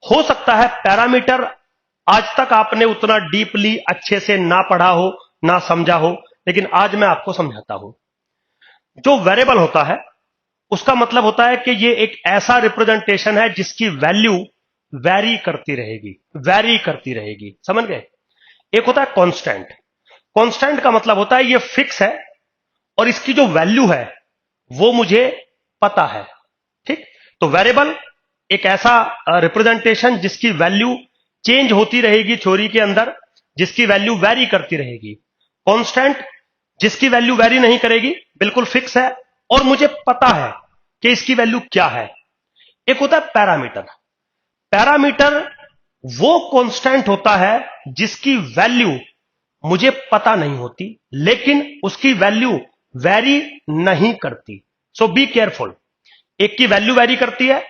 हो सकता है पैरामीटर आज तक आपने उतना डीपली अच्छे से ना पढ़ा हो, ना समझा हो, लेकिन आज मैं आपको समझाता हूं। जो वेरिएबल होता है उसका मतलब होता है कि ये एक ऐसा रिप्रेजेंटेशन है जिसकी वैल्यू वैरी करती रहेगी, वैरी करती रहेगी, समझ गए। एक होता है कांस्टेंट। कांस्टेंट का मतलब होता है ये फिक्स है और इसकी जो वैल्यू है वो मुझे पता है, ठीक। तो वेरिएबल एक ऐसा रिप्रेजेंटेशन जिसकी वैल्यू चेंज होती रहेगी थ्योरी के अंदर, जिसकी वैल्यू वैरी करती रहेगी। कांस्टेंट जिसकी वैल्यू वैरी नहीं करेगी, बिल्कुल फिक्स है और मुझे पता है कि इसकी वैल्यू क्या है। एक होता है पैरामीटर। पैरामीटर वो कांस्टेंट होता है जिसकी वैल्यू मुझे पता नहीं होती लेकिन उसकी वैल्यू वैरी नहीं करती। सो बी केयरफुल। एक की वैल्यू वैरी करती है,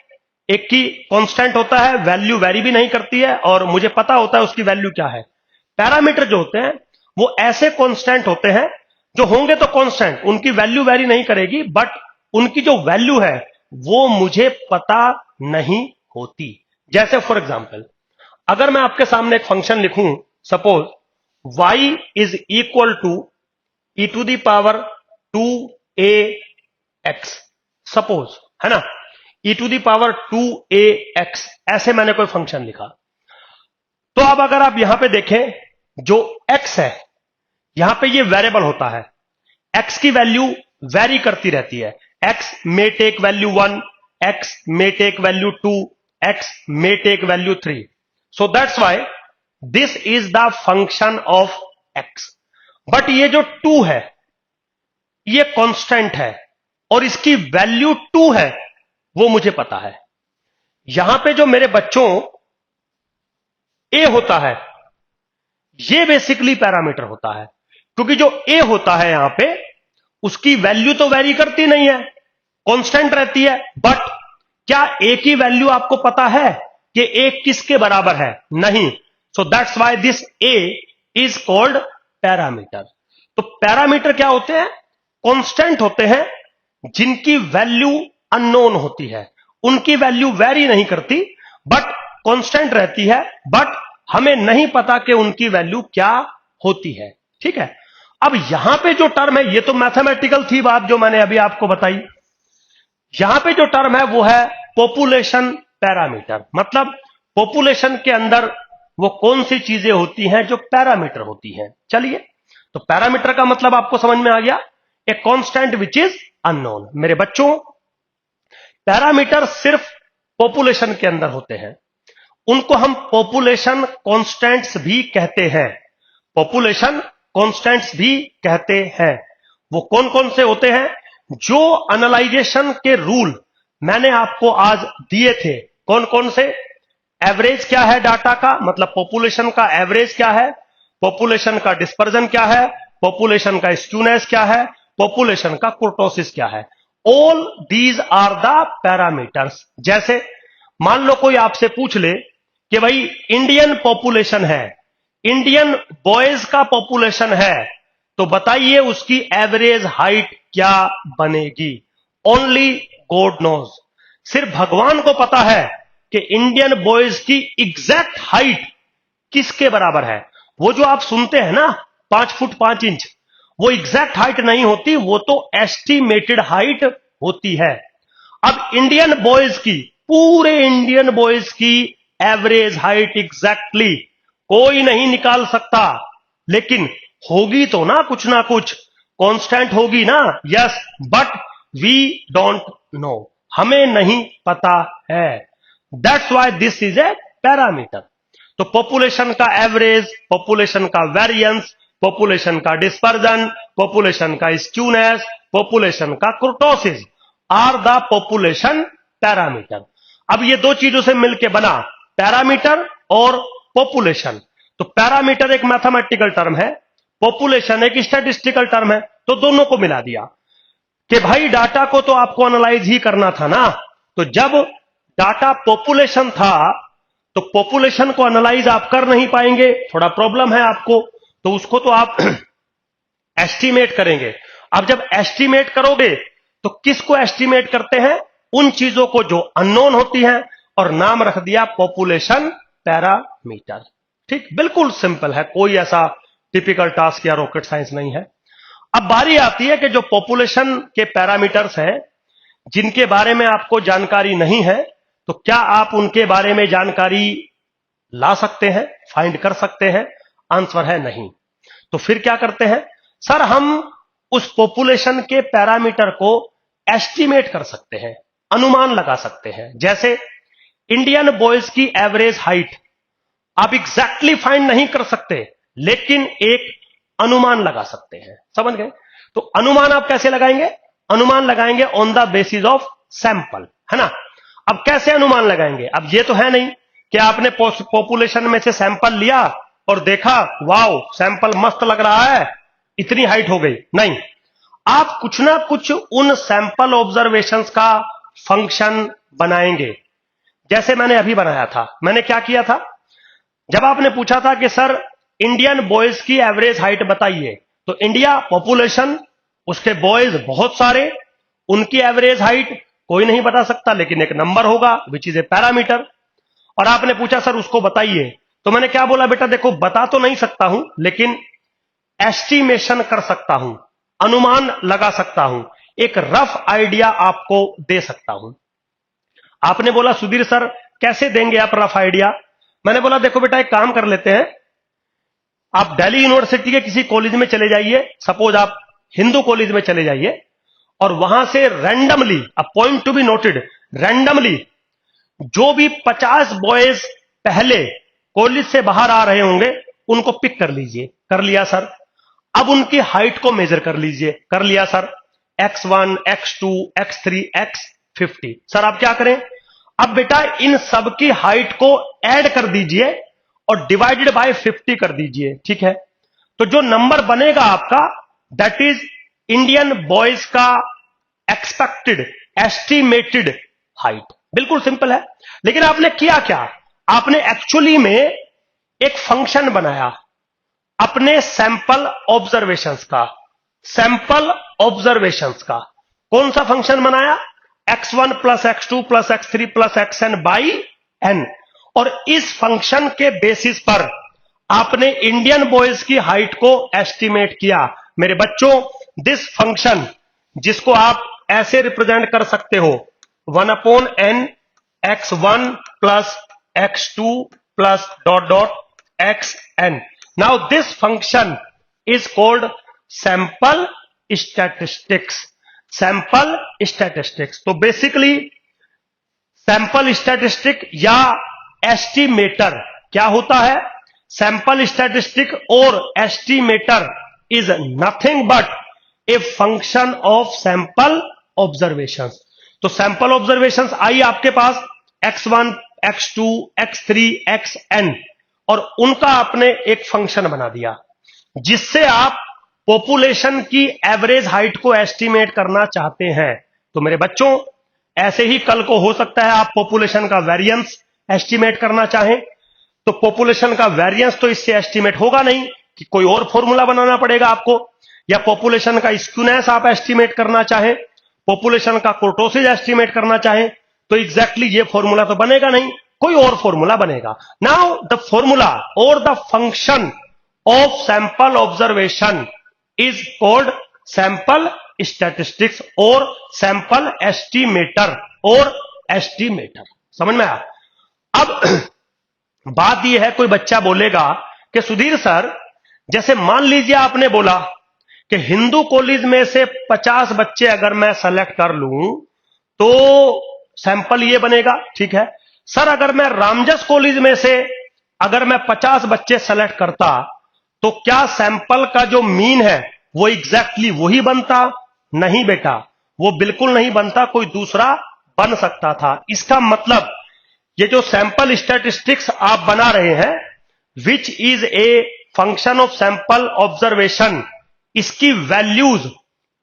एक की कांस्टेंट होता है वैल्यू वैरी भी नहीं करती है और मुझे पता होता है उसकी वैल्यू क्या है। पैरामीटर जो होते हैं वो ऐसे कांस्टेंट होते हैं जो होंगे तो कांस्टेंट, उनकी वैल्यू वैरी नहीं करेगी बट उनकी जो वैल्यू है वो मुझे पता नहीं होती। जैसे फॉर एग्जांपल अगर मैं आपके सामने एक फंक्शन लिखूं, suppose y is equal to e to the power 2ax, suppose, है ना, e to the power 2ax, ऐसे मैंने कोई फंक्शन लिखा। तो अब अगर आप यहां पे देखें, जो x है यहां पे ये वेरिएबल होता है, x की वैल्यू वेरी करती रहती है। x may take value 1, x may take value 2, x may take value 3। So that's why this is the function of x। But ये जो 2 है ये कांस्टेंट है और इसकी वैल्यू 2 है, वो मुझे पता है। यहां पे जो मेरे बच्चों a होता है ये बेसिकली पैरामीटर होता है, क्योंकि जो a होता है यहां पे उसकी वैल्यू तो वेरी करती नहीं है, कांस्टेंट रहती है। बट क्या a की वैल्यू आपको पता है कि a किसके बराबर है? नहीं। सो that's why this a is called parameter. तो पैरामीटर क्या होते हैं? कांस्टेंट होते हैं जिनकी वैल्यू अननोन होती है, उनकी वैल्यू वेरी नहीं करती बट कांस्टेंट रहती है, बट हमें नहीं पता कि उनकी वैल्यू क्या होती है, ठीक है। अब यहां पे जो टर्म है, ये तो मैथमेटिकल थी बात जो मैंने अभी आपको बताई। यहां पे जो टर्म है वो है पॉपुलेशन पैरामीटर। मतलब पॉपुलेशन के अंदर वो कौन सी चीजें होती हैं जो पैरामीटर होती हैं। चलिए, तो पैरामीटर का मतलब आपको समझ में आ गया, a constant which is unknown. मेरे बच्चों, पैरामीटर सिर्फ पॉपुलेशन के अंदर होते हैं, उनको हम पॉपुलेशन कांस्टेंट्स भी कहते हैं। पॉपुलेशन कांस्टेंट्स भी कहते हैं। वो कौन कौन से होते हैं? जो एनालाइजेशन के रूल मैंने आपको आज दिए थे, कौन कौन से? एवरेज क्या है डाटा का, मतलब पॉपुलेशन का एवरेज क्या है, पॉपुलेशन का डिस्पर्जन क्या है, पॉपुलेशन का स्क्यूनेस क्या है, पॉपुलेशन का कुर्टोसिस क्या है। All these are the parameters. जैसे मान लो कोई आपसे पूछ ले कि भाई इंडियन पॉपुलेशन है, इंडियन बॉयज का पॉपुलेशन है, तो बताइए उसकी एवरेज हाइट क्या बनेगी। Only God knows. सिर्फ भगवान को पता है कि इंडियन बॉयज की एग्जैक्ट हाइट किसके बराबर है। वो जो आप सुनते हैं ना 5 फुट 5 इंच, वो एग्जैक्ट हाइट नहीं होती, वो तो एस्टिमेटेड हाइट होती है। अब इंडियन बॉयज की, पूरे इंडियन बॉयज की एवरेज हाइट एग्जैक्टली कोई नहीं निकाल सकता, लेकिन होगी तो ना कुछ, कांस्टेंट होगी ना। Yes, but we don't know, हमें नहीं पता है। That's why this is a parameter. तो पॉपुलेशन का एवरेज, पॉपुलेशन का वेरिएंस, पॉपुलेशन का डिस्पर्जन, पॉपुलेशन का स्क्यूनेस, पॉपुलेशन का kurtosis are the population parameter. अब ये दो चीजों से मिलकर बना पैरामीटर और पॉपुलेशन। तो पैरामीटर एक मैथमेटिकल टर्म है, पॉपुलेशन एक स्टैटिस्टिकल टर्म है, तो दोनों को मिला दिया कि भाई डाटा को तो आपको एनालाइज ही करना था ना। तो जब डाटा पॉपुलेशन था तो पॉपुलेशन को एनालाइज आप कर नहीं पाएंगे, थोड़ा प्रॉब्लम है आपको, तो उसको तो आप एस्टिमेट करेंगे। अब जब एस्टिमेट करोगे तो किसको एस्टिमेट करते हैं? उन चीजों को जो अननोन होती हैं, और नाम रख दिया पॉपुलेशन पैरामीटर। ठीक, बिल्कुल सिंपल है, कोई ऐसा टिपिकल टास्क या रॉकेट साइंस नहीं है। अब बारी आती है कि जो पॉपुलेशन के पैरामीटर्स हैं जिनके बारे में आपको जानकारी नहीं है, तो क्या आप उनके बारे में जानकारी ला सकते हैं, फाइंड कर सकते हैं? आंसर है नहीं। तो फिर क्या करते हैं? सर हम उस पॉपुलेशन के पैरामीटर को एस्टिमेट कर सकते हैं, अनुमान लगा सकते हैं। जैसे इंडियन बॉयज की एवरेज हाइट आप एग्जैक्टली फाइंड नहीं कर सकते, लेकिन एक अनुमान लगा सकते हैं। समझ गए? तो अनुमान आप कैसे लगाएंगे? अनुमान लगाएंगे on the basis of sample, है ना। अब कैसे अनुमान लगाएंगे? अब ये तो है नहीं कि आपने पॉपुलेशन में से सैंपल लिया और देखा वाओ सैंपल मस्त लग रहा है, इतनी हाइट हो गई। नहीं, आप कुछ ना कुछ उन सैंपल ऑब्जर्वेशंस का फंक्शन बनाएंगे। जैसे मैंने अभी बनाया था। मैंने क्या किया था? जब आपने पूछा था कि सर इंडियन बॉयज की एवरेज हाइट बताइए, तो इंडिया पॉपुलेशन, उसके बॉयज बहुत सारे, उनकी एवरेज हाइट कोई नहीं बता सकता, लेकिन एक नंबर होगा विच इज ए पैरामीटर। और आपने पूछा सर उसको बताइए, तो मैंने क्या बोला? बेटा देखो बता तो नहीं सकता हूं, लेकिन एस्टिमेशन कर सकता हूं, अनुमान लगा सकता हूं, एक रफ आइडिया आपको दे सकता हूं। आपने बोला सुधीर सर कैसे देंगे आप रफ आइडिया? मैंने बोला देखो बेटा एक काम कर लेते हैं, आप दिल्ली यूनिवर्सिटी के किसी कॉलेज में चले जाइए, सपोज आप हिंदू कॉलेज में चले जाइए, और वहां से randomly, a point to be noted, randomly जो भी 50 बॉयज पहले कॉलेज से बाहर आ रहे होंगे उनको पिक कर लीजिए। कर लिया सर। अब उनकी हाइट को मेजर कर लीजिए। कर लिया sir. x1, x2, x3, x50। Sir आप क्या करें? अब बेटा इन सब की हाइट को ऐड कर दीजिए और डिवाइडेड बाय 50 कर दीजिए। ठीक है? तो जो नंबर बनेगा आपका, दैट इज इंडियन बॉयज का एक्सपेक्टेड, एस्टिमेटेड हाइट। बिल्कुल सिंपल है। लेकिन आपने किया क्या? आपने एक्चुअली में एक फंक्शन बनाया अपने सैंपल ऑब्जर्वेशंस का। सैंपल ऑब्जर्वेशंस का कौन सा फंक्शन बनाया? x1 plus x2 plus x3 plus xn by n। और इस फंक्शन के बेसिस पर आपने इंडियन बॉयज की हाइट को एस्टिमेट किया। मेरे बच्चों, दिस फंक्शन, जिसको आप ऐसे रिप्रेजेंट कर सकते हो 1/n x1 plus x2 plus dot dot xn। Now this function is called sample statistics. Sample statistics. तो बेसिकली सैंपल स्टैटिस्टिक या एस्टिमेटर क्या होता है? सैंपल स्टैटिस्टिक और estimator is nothing but a function of sample observations. तो sample observations आई आपके पास x1, x2, x3, xn, और उनका आपने एक फंक्शन बना दिया जिससे आप पॉपुलेशन की एवरेज हाइट को एस्टिमेट करना चाहते हैं। तो मेरे बच्चों, ऐसे ही कल को हो सकता है आप पॉपुलेशन का वेरिएंस एस्टिमेट करना चाहें, तो पॉपुलेशन का वेरिएंस तो इससे एस्टिमेट होगा नहीं, कि कोई और फॉर्मूला बनाना पड़ेगा आपको। या पॉपुलेशन का स्क्यूनेस आप एस्टिमेट करना चाहें, पॉपुलेशन का कुर्टोसिस एस्टिमेट करना चाहें, तो एग्जैक्टली ये फॉर्मूला तो बनेगा नहीं, कोई और फॉर्मूला बनेगा। नाउ द फॉर्मूला और the function of sample observation is called sample statistics और sample estimator और estimator। समझ में आया? अब बात यह है, कोई बच्चा बोलेगा कि सुधीर सर, जैसे मान लीजिए आपने बोला कि हिंदू कॉलेज में से 50 बच्चे अगर मैं सेलेक्ट कर लूं तो सैंपल ये बनेगा। ठीक है सर, अगर मैं रामजस कॉलेज में से अगर मैं 50 बच्चे सेलेक्ट करता तो क्या सैंपल का जो मीन है वो एग्जैक्टली वही बनता? नहीं बेटा, वो बिल्कुल नहीं बनता, कोई दूसरा बन सकता था। इसका मतलब ये जो सैंपल स्टैटिस्टिक्स आप बना रहे हैं, which is a function of sample observation, इसकी वैल्यूज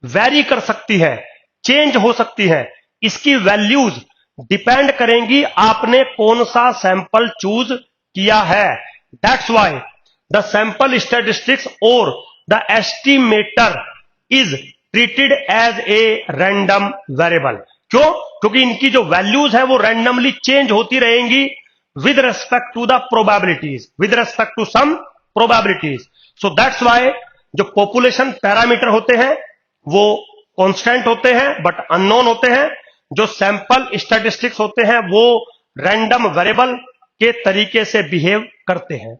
वेरी कर सकती है, चेंज हो सकती है। इसकी वैल्यूज डिपेंड करेंगी आपने कौन सा सैंपल चूज किया है। That's why the sample statistics or the estimator is treated as a random variable। क्यों? क्योंकि इनकी जो वैल्यूज है वो रैंडमली चेंज होती रहेंगी with respect to the probabilities, with respect to some probabilities। so that's why जो population पैरामीटर होते हैं वो कांस्टेंट होते हैं बट अननोन होते हैं। जो सैंपल स्टैटिस्टिक्स होते हैं वो रैंडम वेरिएबल के तरीके से बिहेव करते हैं।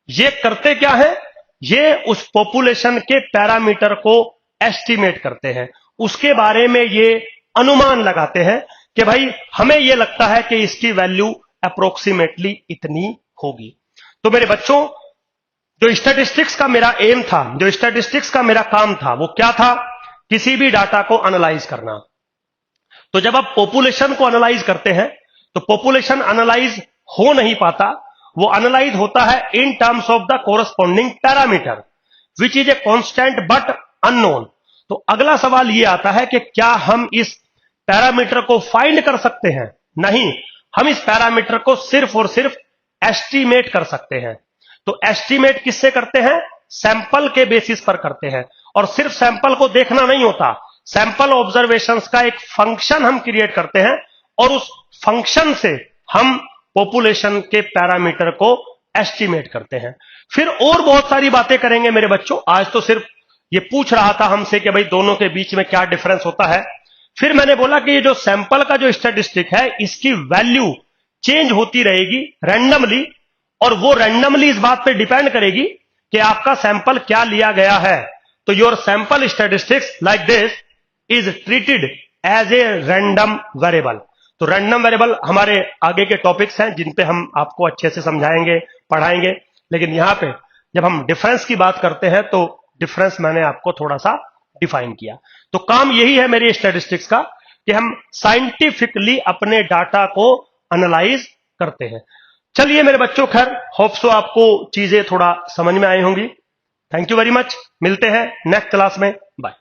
ये करते क्या है? ये उस पॉपुलेशन के पैरामीटर को एस्टिमेट करते हैं, उसके बारे में ये अनुमान लगाते हैं कि भाई हमें ये लगता है कि इसकी वैल्यू अप्रोक्सीमेटली इतनी होगी। तो मेरे बच्चों, जो स्टैटिस्टिक्स का मेरा एम था, जो स्टैटिस्टिक्स का मेरा काम था, वो क्या था? किसी भी डाटा को एनालाइज करना। तो जब आप पॉपुलेशन को एनालाइज करते हैं तो पॉपुलेशन एनालाइज हो नहीं पाता, वो एनालाइज होता है in terms of the corresponding parameter which is a constant but unknown. तो अगला सवाल ये आता है कि क्या हम इस पैरामीटर को फाइंड कर सकते हैं? नहीं, हम इस पैरामीटर को सिर्फ और सिर्फ एस्टिमेट कर सकते हैं। तो एस्टिमेट किससे करते हैं? सैंपल के बेसिस पर करते हैं। और सिर्फ सैंपल को देखना नहीं होता, सैंपल ऑब्जर्वेशंस का एक फंक्शन हम क्रिएट करते हैं और उस फंक्शन से हम पॉपुलेशन के पैरामीटर को एस्टिमेट करते हैं। फिर और बहुत सारी बातें करेंगे मेरे बच्चों। आज तो सिर्फ ये पूछ रहा था हमसे कि भाई दोनों के बीच में क्या डिफरेंस होता है। फिर मैंने बोला कि ये जो सैंपल का जो स्टैटिस्टिक है, इसकी वैल्यू चेंज होती रहेगी रैंडमली, और वो रैंडमली इस बात पे डिपेंड करेगी कि आपका सैंपल क्या लिया गया है। तो your sample statistics like this is treated as a random variable. तो रैंडम वेरिएबल हमारे आगे के टॉपिक्स हैं जिन पे हम आपको अच्छे से समझाएंगे, पढ़ाएंगे। लेकिन यहां पे जब हम डिफरेंस की बात करते हैं तो डिफरेंस मैंने आपको थोड़ा सा डिफाइन किया। तो काम यही है मेरी स्टैटिस्टिक्स का कि हम साइंटिफिकली अपने डाटा को एनालाइज करते हैं। चलिए मेरे बच्चों, खैर होप सो आपको चीजें थोड़ा समझ में आई होंगी। Thank you very much. मिलते हैं नेक्स्ट क्लास में। बाय।